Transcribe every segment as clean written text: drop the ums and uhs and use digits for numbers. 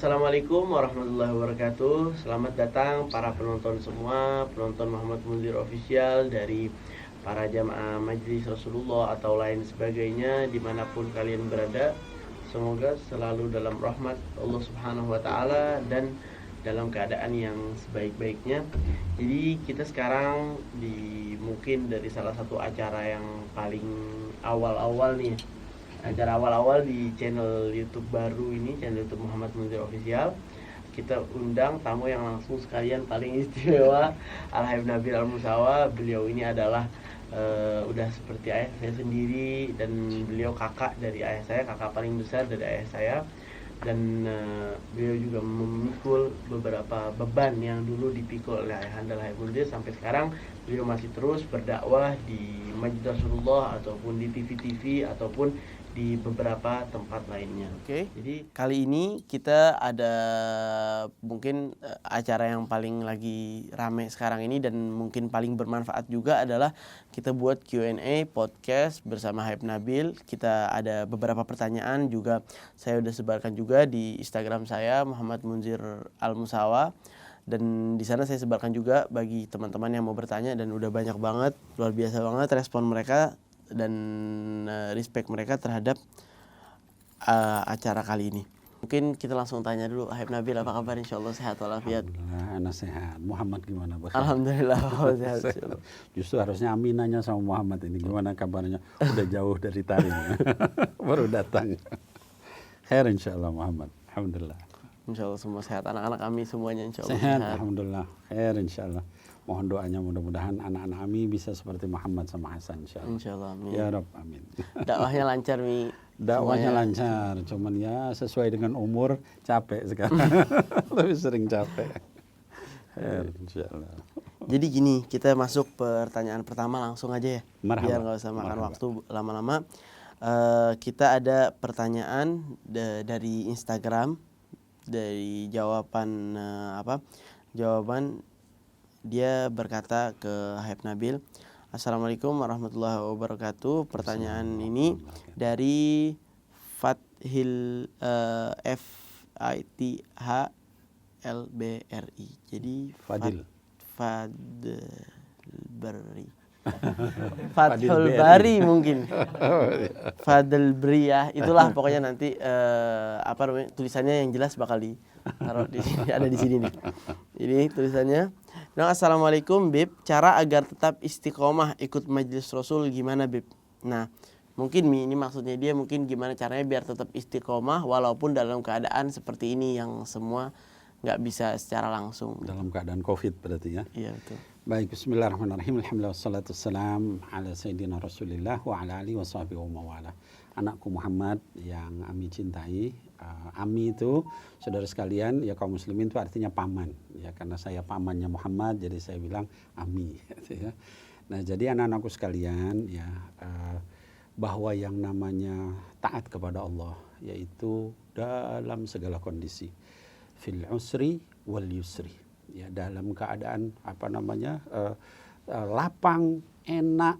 Assalamualaikum warahmatullahi wabarakatuh. Selamat datang para penonton semua, penonton Muhammad Munzir Official dari para jamaah Majelis Rasulullah atau lain sebagainya dimanapun kalian berada. Semoga selalu dalam rahmat Allah Subhanahu wa Ta'ala dan dalam keadaan yang sebaik-baiknya. Jadi kita sekarang mungkin dari salah satu acara yang paling awal-awal nih, acara awal-awal di channel YouTube baru ini, channel YouTube Muhammad Munzir Official. Kita undang tamu yang langsung sekalian paling istimewa, Al-Habib Nabil Al-Musawa. Beliau ini adalah udah seperti ayah saya sendiri, dan beliau kakak dari ayah saya, kakak paling besar dari ayah saya. Dan beliau juga memikul beberapa beban yang dulu dipikul oleh ayahanda Al-Habib Munzir. Sampai sekarang beliau masih terus berdakwah di Majelis Rasulullah ataupun di TV-TV ataupun di beberapa tempat lainnya. Oke. Jadi kali ini kita ada mungkin acara yang paling lagi rame sekarang ini dan mungkin paling bermanfaat juga adalah kita buat Q&A podcast bersama Habib Nabil. Kita ada beberapa pertanyaan juga, saya udah sebarkan juga di Instagram saya Muhammad Munzir Al-Musawa. Dan di sana saya sebarkan juga bagi teman-teman yang mau bertanya, dan udah banyak banget, luar biasa banget respon mereka dan respect mereka terhadap acara kali ini. Mungkin kita langsung tanya dulu, Habib Nabil, apa kabar? Insyaallah sehat walafiat. Alhamdulillah, anak sehat. Muhammad gimana? Alhamdulillah sehat. Justru harusnya Amin nanya sama Muhammad ini gimana kabarnya. Udah jauh dari Tarim. Baru datang. Khair insyaallah Muhammad. Alhamdulillah. Insyaallah semua sehat. Anak-anak kami semuanya insyaallah sehat. Alhamdulillah. Khair insyaallah. Mohon doanya mudah-mudahan anak-anak Ami bisa seperti Muhammad sama Hasan insyaallah. Insyaallah, amin. Ya Rabb, amin. Dakwahnya lancar, Mi. Dakwahnya lancar, cuman ya sesuai dengan umur, capek sekarang. Lebih sering capek. Insyaallah. Jadi gini, kita masuk pertanyaan pertama langsung aja ya. Marhaba. Biar nggak usah makan waktu lama-lama. Kita ada pertanyaan dari Instagram, dari jawaban jawaban dia berkata ke Habib Nabil, Assalamualaikum warahmatullahi wabarakatuh. Pertanyaan ini dari Fathil FITHLBRI. Jadi Fathil Bari mungkin. Fadil Bri ya. Itulah pokoknya nanti tulisannya yang jelas bakal ditaruh di sini, ada di sini nih. Ini tulisannya. Nah, Assalamualaikum Bib, cara agar tetap istiqomah ikut Majelis Rasul gimana Bib? Nah, mungkin ini maksudnya dia mungkin gimana caranya biar tetap istiqomah walaupun dalam keadaan seperti ini yang semua nggak bisa secara langsung. Dalam keadaan COVID berarti ya? Iya betul. Baik, bismillahirrahmanirrahim. Alhamdulillah wassalatu wassalam ala sayyidina Rasulillah wa ala alihi wa sahbihi wa mawala. Anakku Muhammad yang Ami cintai. Ami itu saudara sekalian, ya kaum muslimin itu artinya paman. Ya karena saya pamannya Muhammad, jadi saya bilang Ami. Ya. Nah jadi anak-anakku sekalian, ya bahwa yang namanya taat kepada Allah, yaitu dalam segala kondisi, fil usri wal yusri. Ya dalam keadaan lapang, enak,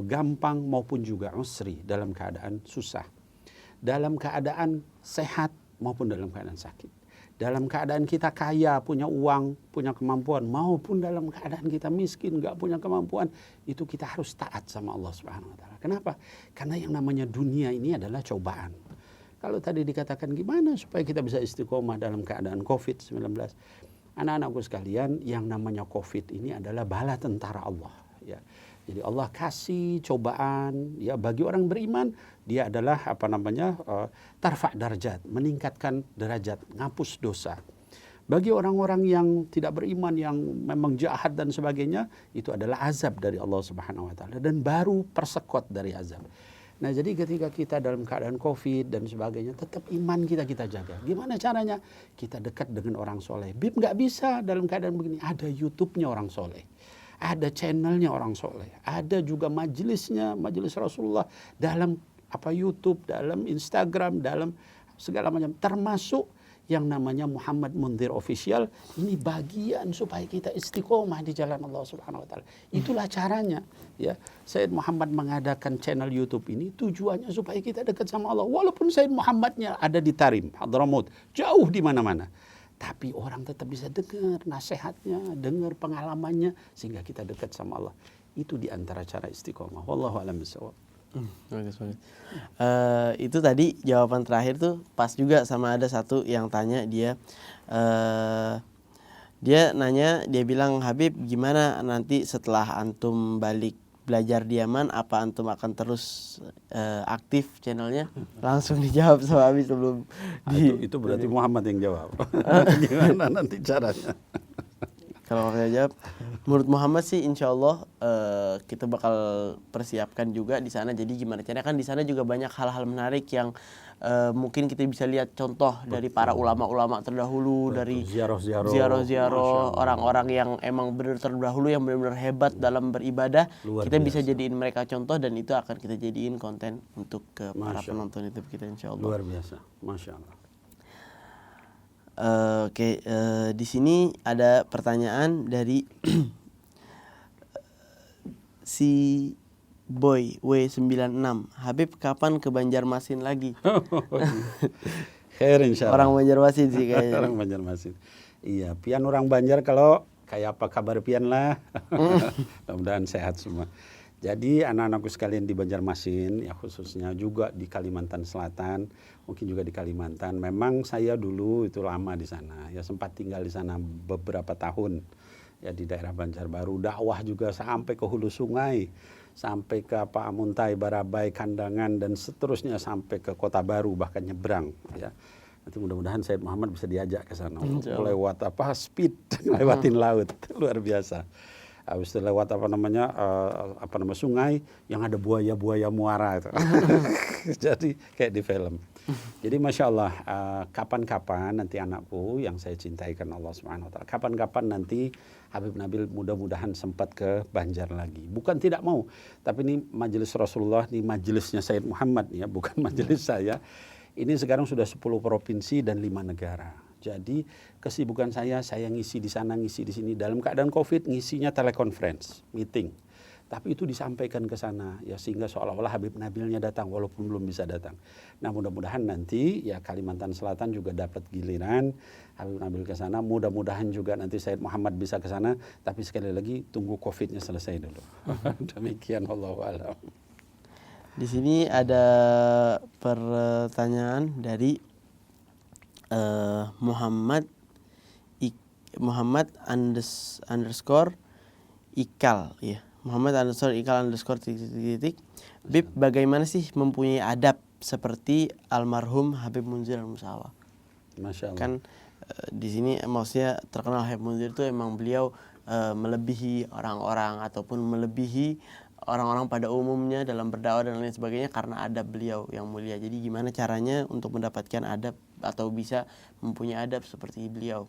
gampang maupun juga usri, dalam keadaan susah, dalam keadaan sehat maupun dalam keadaan sakit, dalam keadaan kita kaya, punya uang, punya kemampuan, maupun dalam keadaan kita miskin, nggak punya kemampuan, itu kita harus taat sama Allah Subhanahu Wa Taala. Kenapa? Karena yang namanya dunia ini adalah cobaan. Kalau tadi dikatakan gimana supaya kita bisa istiqomah dalam keadaan COVID-19, anak-anakku sekalian, yang namanya COVID ini adalah bala tentara Allah. Ya. Jadi Allah kasih cobaan ya bagi orang beriman, dia adalah tarfa' darajat, meningkatkan derajat, ngapus dosa. Bagi orang-orang yang tidak beriman, yang memang jahat dan sebagainya, itu adalah azab dari Allah Subhanahu wa taala dan baru persekot dari azab. Nah, jadi ketika kita dalam keadaan COVID dan sebagainya, tetap iman kita jaga. Gimana caranya? Kita dekat dengan orang soleh. Bib nggak bisa dalam keadaan begini. Ada YouTube-nya orang soleh, ada channelnya orang soleh, ada juga majelisnya, majelis Rasulullah dalam YouTube, dalam Instagram, dalam segala macam. Termasuk yang namanya Muhammad Munzir Official. Ini bagian supaya kita istiqomah di jalan Allah Subhanahu wa taala. Itulah caranya, ya. Sayyid Muhammad mengadakan channel YouTube ini tujuannya supaya kita dekat sama Allah. Walaupun Sayyid Muhammadnya ada di Tarim, Hadramaut, jauh di mana-mana. Tapi orang tetap bisa dengar nasihatnya, dengar pengalamannya sehingga kita dekat sama Allah. Itu di antara cara istiqomah. Wallahu a'lam bishawab. Bagus banget. Itu tadi jawaban terakhir tuh pas juga sama ada satu yang tanya dia nanya, dia bilang, Habib gimana nanti setelah antum balik belajar di Yaman, apa antum akan terus aktif channelnya? Langsung dijawab sama Habib sebelum Itu berarti Muhammad yang jawab. Gimana nanti caranya? Kalau saya jawab, menurut Muhammad sih insya Allah kita bakal persiapkan juga di sana. Jadi gimana caranya, kan di sana juga banyak hal-hal menarik yang mungkin kita bisa lihat contoh dari para ulama-ulama terdahulu. Betul. Dari ziarah-ziarah orang-orang yang emang benar terdahulu, yang benar-benar hebat dalam beribadah. Kita bisa jadiin mereka contoh, dan itu akan kita jadiin konten untuk ke para penonton YouTube kita insya Allah. Luar biasa, Masya Allah. Oke, di sini ada pertanyaan dari si Boy W96. Habib kapan ke Banjarmasin lagi? Khair insya Allah. Orang Banjarmasin sih kayaknya. Orang Banjarmasin. Iya, pian orang Banjar kalau kayak apa kabar pian lah. Mudah-mudahan sehat semua. Jadi anak-anakku sekalian di Banjarmasin, ya khususnya juga di Kalimantan Selatan, mungkin juga di Kalimantan. Memang saya dulu itu lama di sana, ya sempat tinggal di sana beberapa tahun, ya di daerah Banjarbaru. Dakwah juga sampai ke hulu sungai, sampai ke Amuntai, Barabai, Kandangan, dan seterusnya sampai ke Kota Baru, bahkan nyebrang. Ya. Nanti mudah-mudahan Sayyid Muhammad bisa diajak ke sana, lewat speed, lewatin laut, luar biasa. Habis itu lewat sungai yang ada buaya-buaya muara itu. Jadi kayak di film. Jadi Masya Allah, kapan-kapan nanti anakku yang saya cintai karena Allah Subhanahu wa taala, kapan-kapan nanti Habib Nabil mudah-mudahan sempat ke Banjar lagi. Bukan tidak mau, tapi ini majelis Rasulullah, ini majelisnya Sayyid Muhammad ya, bukan majelis saya. Ini sekarang sudah 10 provinsi dan 5 negara. Jadi kesibukan saya ngisi di sana, ngisi di sini. Dalam keadaan COVID ngisinya teleconference, meeting. Tapi itu disampaikan ke sana ya, sehingga seolah-olah Habib Nabilnya datang walaupun belum bisa datang. Nah, mudah-mudahan nanti ya Kalimantan Selatan juga dapat giliran Habib Nabil ke sana. Mudah-mudahan juga nanti Sayyid Muhammad bisa ke sana, tapi sekali lagi tunggu COVID-nya selesai dulu. Demikian, wallahu a'lam. Di sini ada pertanyaan dari Muhammad underscore Ikal ya. Muhammad underscore Ikal underscore titik. Bib, bagaimana sih mempunyai adab seperti almarhum Habib Munzir Al-Musawa? Masya Allah. Kan di sini maksudnya terkenal Habib Munzir itu emang beliau melebihi orang-orang ataupun melebihi orang-orang pada umumnya dalam berdakwah dan lain sebagainya karena adab beliau yang mulia. Jadi gimana caranya untuk mendapatkan adab atau bisa mempunyai adab seperti beliau?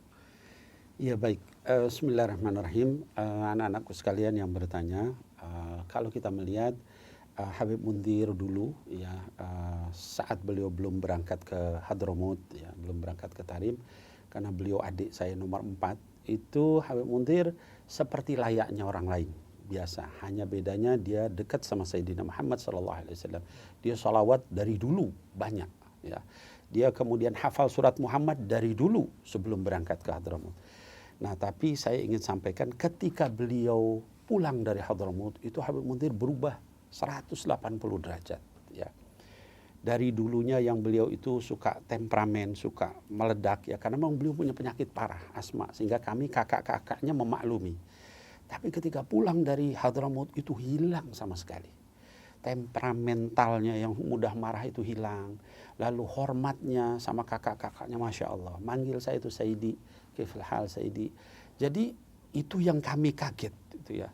Ya baik, Bismillahirrahmanirrahim. Anak-anakku sekalian yang bertanya, kalau kita melihat Habib Munzir dulu ya, saat beliau belum berangkat ke Hadramaut ya, belum berangkat ke Tarim, karena beliau adik saya nomor 4, itu Habib Munzir seperti layaknya orang lain. Biasa, hanya bedanya dia dekat sama Sayyidina Muhammad SAW. Dia salawat dari dulu banyak ya. Dia kemudian hafal surat Muhammad dari dulu sebelum berangkat ke Hadramaut. Nah, tapi saya ingin sampaikan ketika beliau pulang dari Hadramaut itu Habib Munzir berubah 180 derajat ya. Dari dulunya yang beliau itu suka temperamen, suka meledak ya, karena memang beliau punya penyakit parah asma, sehingga kami kakak-kakaknya memaklumi. Tapi ketika pulang dari Hadramaut itu hilang sama sekali. Temperamentalnya yang mudah marah itu hilang. Lalu hormatnya sama kakak-kakaknya, Masya Allah. Manggil saya itu Sayyidi, kifil hal Sayyidi. Jadi itu yang kami kaget gitu ya.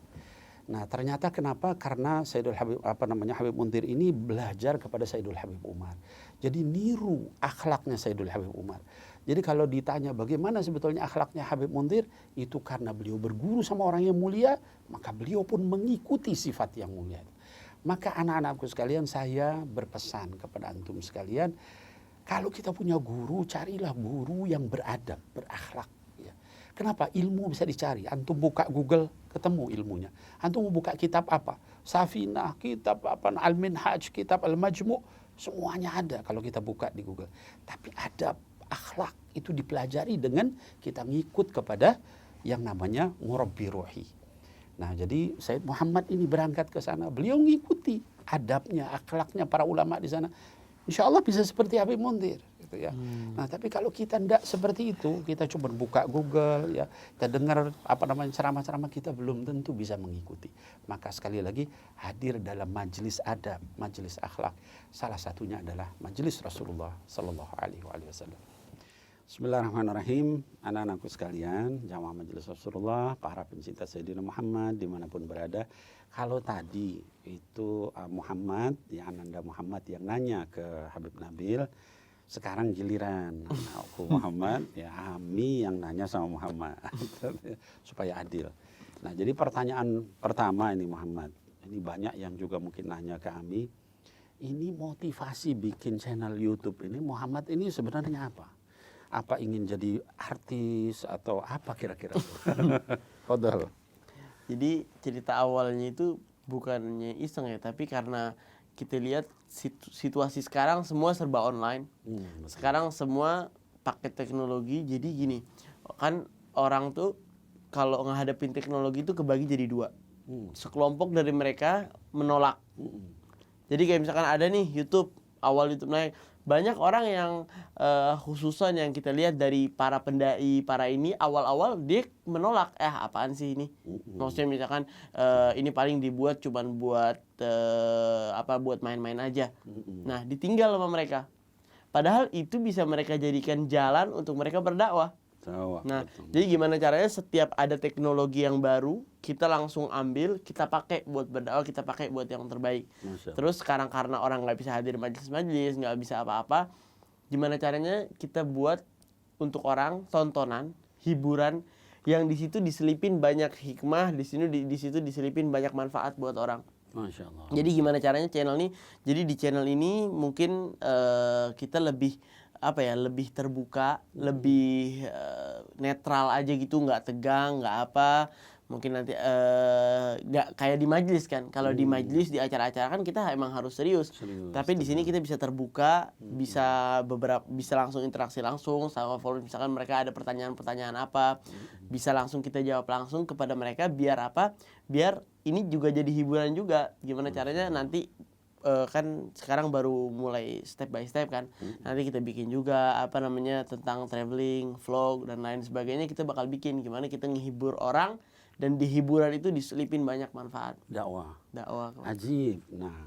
Nah, ternyata kenapa? Karena Sayyidul Habib Habib Munzir ini belajar kepada Sayyidul Habib Umar. Jadi niru akhlaknya Sayyidul Habib Umar. Jadi kalau ditanya bagaimana sebetulnya akhlaknya Habib Munzir, itu karena beliau berguru sama orang yang mulia, maka beliau pun mengikuti sifat yang mulia. Maka anak-anakku sekalian, saya berpesan kepada antum sekalian, Kalau kita punya guru, carilah guru yang beradab, berakhlak. Ya. Kenapa? Ilmu bisa dicari. Antum buka Google, ketemu ilmunya. Antum buka kitab apa? Safinah, kitab apa? Al-Minhaj, kitab Al-Majmu', semuanya ada kalau kita buka di Google. Tapi adab, akhlak itu dipelajari dengan kita ngikut kepada yang namanya murabbi ruhi. Nah, jadi Sayyid Muhammad ini berangkat ke sana, beliau ngikuti adabnya, akhlaknya para ulama di sana. Insya Allah bisa seperti Habib Munzir, gitu ya. Nah, tapi kalau kita tidak seperti itu, kita cuma buka Google, ya, kita dengar ceramah-ceramah, kita belum tentu bisa mengikuti. Maka sekali lagi hadir dalam majelis adab, majelis akhlak. Salah satunya adalah majelis Rasulullah Sallallahu Alaihi Wasallam. Bismillahirrahmanirrahim. Anak-anakku sekalian, jamaah majelis Rasulullah, para pencinta Sayyidina Muhammad dimanapun berada. Kalau tadi itu Muhammad, ya Ananda Muhammad yang nanya ke Habib Nabil, sekarang giliran aku Muhammad, ya Ami yang nanya sama Muhammad supaya adil. Nah, jadi pertanyaan pertama ini Muhammad, ini banyak yang juga mungkin nanya ke Ami, ini motivasi bikin channel YouTube ini Muhammad ini sebenarnya apa? Apa ingin jadi artis atau apa kira-kira? Fadhal. Jadi cerita awalnya itu bukannya iseng ya, tapi karena kita lihat situasi sekarang semua serba online. Sekarang semua pakai teknologi. Jadi gini, kan orang tuh kalau menghadapin teknologi itu kebagi jadi dua. Sekelompok dari mereka menolak. Jadi kayak misalkan ada nih YouTube, awal YouTube naik, banyak orang yang khususan yang kita lihat dari para pendai, para ini awal-awal dia menolak, apaan sih ini? Maksudnya misalkan ini paling dibuat cuman buat buat main-main aja. Nah, ditinggal sama mereka. Padahal itu bisa mereka jadikan jalan untuk mereka berdakwah. Nah, jadi gimana caranya setiap ada teknologi yang baru, kita langsung ambil, kita pakai buat berdakwah, kita pakai buat yang terbaik. Terus sekarang karena orang nggak bisa hadir majelis-majelis, nggak bisa apa-apa, gimana caranya kita buat untuk orang tontonan, hiburan, yang di situ diselipin banyak hikmah, di situ diselipin banyak manfaat buat orang. Masya Allah. Jadi gimana caranya channel ini? Jadi di channel ini mungkin kita lebih lebih terbuka, lebih netral aja gitu, nggak tegang, nggak apa. Mungkin nanti nggak kayak di majelis kan. Kalau di majelis, di acara-acara kan kita emang harus serius. Tapi di sini kita bisa terbuka, bisa langsung interaksi langsung sama followers. Misalkan mereka ada pertanyaan-pertanyaan apa, bisa langsung kita jawab langsung kepada mereka. Biar apa? Biar ini juga jadi hiburan juga. Gimana caranya nanti kan sekarang baru mulai step by step kan. Nanti kita bikin juga tentang traveling, vlog dan lain sebagainya, kita bakal bikin gimana kita ngehibur orang dan di hiburan itu diselipin banyak manfaat. Dakwah. Dakwah. Ajib. Nah.